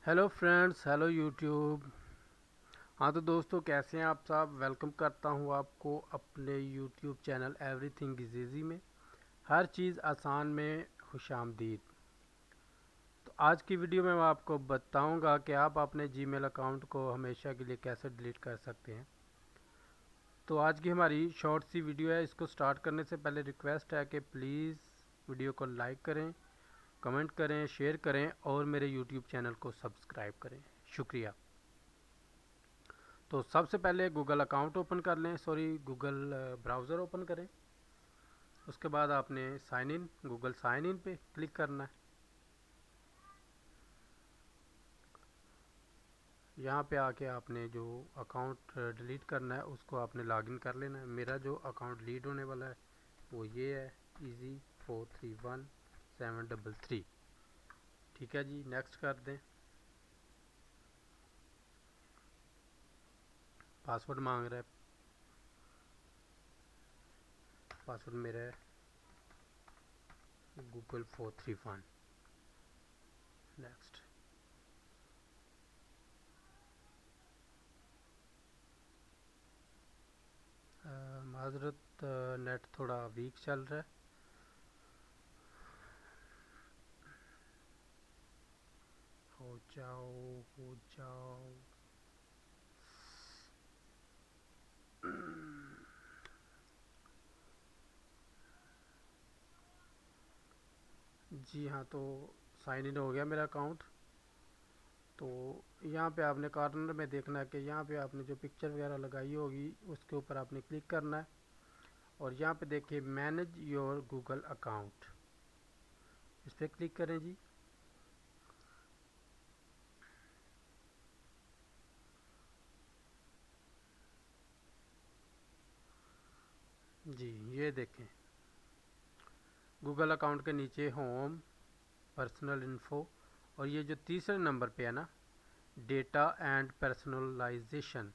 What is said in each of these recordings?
Hello friends, hello YouTube. हाँ तो दोस्तों, कैसे हैं आप सब। वेलकम करता हूँ आपको अपने YouTube channel everything is easy में। हर चीज़ आसान में खुशामदीद। तो आज की वीडियो में मैं आपको बताऊंगा कि आप अपने जीमेल अकाउंट को हमेशा के लिए कैसे डिलीट कर सकते हैं। तो आज की हमारी शॉर्ट सी वीडियो है। इसको स्टार्ट करने से पहले रिक्वेस्ट है कि प्लीज़ वीडियो को लाइक करें, कमेंट करें, शेयर करें और मेरे यूट्यूब चैनल को सब्सक्राइब करें। शुक्रिया। तो सबसे पहले गूगल अकाउंट ओपन कर लें, गूगल ब्राउज़र ओपन करें। उसके बाद आपने sign in, Google sign in पे क्लिक करना है। यहाँ पे आके आपने जो अकाउंट डिलीट करना है उसको आपने लॉगिन कर लेना है। मेरा जो अकाउंट डिलीट होने वाला है वो ये है, easy431733। ठीक है जी, नेक्स्ट कर दें। पासवर्ड मांग रहा है, पासवर्ड मेरा है Google431। नेक्स्ट। माजरत, नेट थोड़ा वीक चल रहा है। हो जाओ, हो जाओ। जी हाँ, तो साइन इन हो गया मेरा अकाउंट। तो यहाँ पे आपने कॉर्नर में देखना है कि यहाँ पे आपने जो पिक्चर वगैरह लगाई होगी उसके ऊपर आपने क्लिक करना है। और यहाँ पे देखिए मैनेज योर गूगल अकाउंट, इस पर क्लिक करें जी। जी ये देखें, गूगल अकाउंट के नीचे होम, पर्सनल इन्फो, और ये जो तीसरे नंबर पे है ना, डेटा एंड पर्सनलाइजेशन,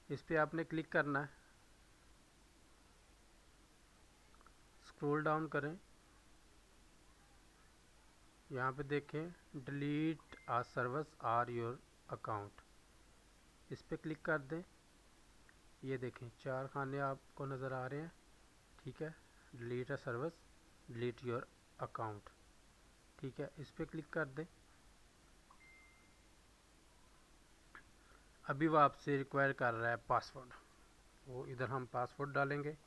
इस पर आपने क्लिक करना है। स्क्रॉल डाउन करें, यहाँ पे देखें delete a service or your account, इस पर क्लिक कर दें। ये देखें चार खाने आपको नज़र आ रहे हैं। ठीक है, delete a service, delete your account. ठीक है, इस पर क्लिक कर दें। अभी वो आपसे रिक्वायर कर रहा है पासवर्ड, वो इधर हम पासवर्ड डालेंगे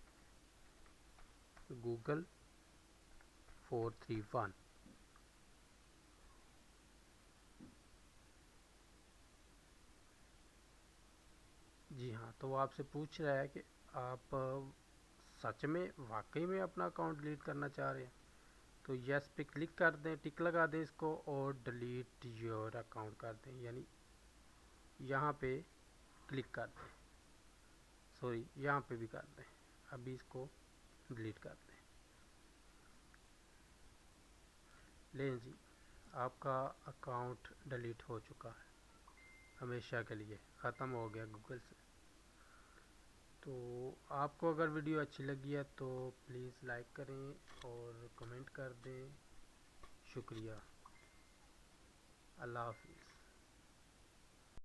Google431। जी हाँ, तो वो आपसे पूछ रहा है कि आप सच में वाकई में अपना अकाउंट डिलीट करना चाह रहे हैं। तो यस पे क्लिक कर दें, टिक लगा दें इसको और डिलीट योर अकाउंट कर दें, यानी यहाँ पे क्लिक कर दें, यहाँ पे भी कर दें। अभी इसको डिलीट कर दें। लें जी, आपका अकाउंट डिलीट हो चुका है, हमेशा के लिए ख़त्म हो गया गूगल से। तो आपको अगर वीडियो अच्छी लगी है तो प्लीज़ लाइक करें और कमेंट कर दें। शुक्रिया। अल्लाह हाफ़िज़।